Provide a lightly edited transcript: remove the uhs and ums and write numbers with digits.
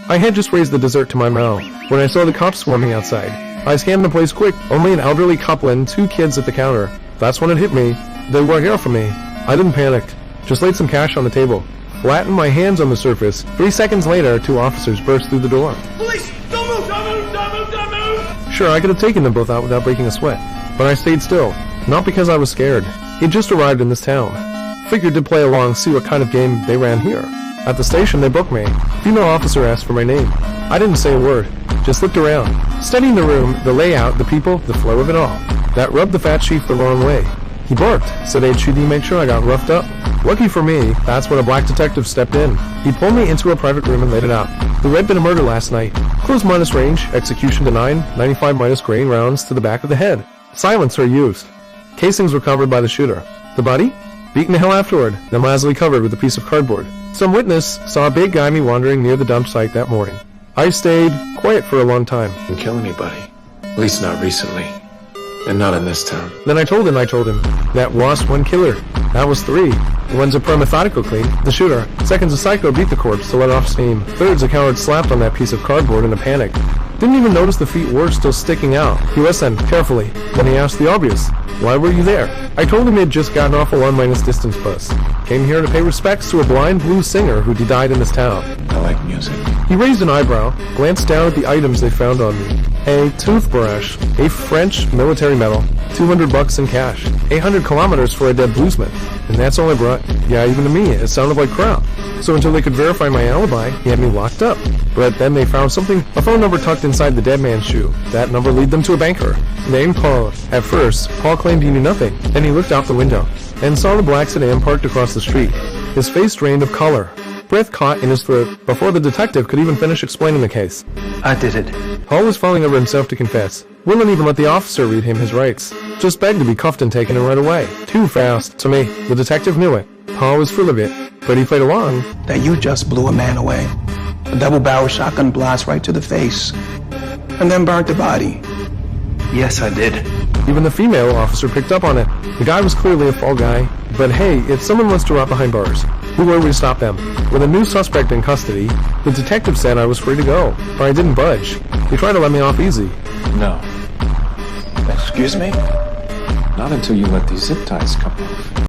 I had just raised the dessert to my mouth when I saw the cops swarming outside. I scanned the place quick, only an elderly couple and 2 kids at the counter. That's when it hit me. They were here for me. I didn't panic, just laid some cash on the table, flattened my hands on the surface. 3 seconds later, 2 officers burst through the door. Police! Don't move! Don't move! Don't move! Don't move! Sure, I could have taken them both out without breaking a sweat, but I stayed still, not because I was scared. He'd just arrived in this town. Figured to play along, see what kind of game they ran here. At the station, they booked me. Female officer asked for my name. I didn't say a word, just looked around, studying the room, the layout, the people, the flow of it all. That rubbed the fat chief the wrong way. He barked, said HUD make sure I got roughed up. Lucky for me, that's when a black detective stepped in. He pulled me into a private room and laid it out. There had been a murder last night. Close minus range, execution denied, 95 minus grain rounds to the back of the head. Silencer used. Casings were covered by the shooter. The body? Beaten to hell afterward, then lazily covered with a piece of cardboard. Some witness saw a big guy me wandering near the dump site that morning. I stayed quiet for a long time. Didn't kill anybody. At least not recently. And not in this town. Then I told him, that was 1 killer. That was 3. One's a pro-methodical clean, the shooter. Second's a psycho beat the corpse to let off steam. Third's a coward slapped on that piece of cardboard in a panic. Didn't even notice the feet were still sticking out. He listened carefully. Then he asked the obvious. Why were you there? I told him he had just gotten off a 1 minus distance bus. Came here to pay respects to a blind blues singer who died in this town. I like music. He raised an eyebrow, glanced down at the items they found on me. A toothbrush, a French military medal, $200 in cash, 800 kilometers for a dead bluesman. And that's all I brought. Yeah, even to me, it sounded like crap. So until they could verify my alibi, he had me locked up. But then they found something, a phone number tucked inside the dead man's shoe. That number led them to a banker, named Paul. At first, Paul claimed he knew nothing. Then he looked out the window and saw the black sedan parked across the street. His face drained of color. Breath caught in his throat before the detective could even finish explaining the case. I did it. Paul was falling over himself to confess. Wouldn't even let the officer read him his rights. Just begged to be cuffed and taken in right away. Too fast, to me. The detective knew it. Paul was full of it, but he played along. That you just blew a man away. A double-barrel shotgun blast right to the face. And then burnt the body. Yes, I did. Even the female officer picked up on it. The guy was clearly a fall guy. But hey, if someone wants to rot behind bars, who were we to stop them? With a new suspect in custody, the detective said I was free to go, but I didn't budge. He tried to let me off easy. No. Excuse me? Not until you let these zip ties come off.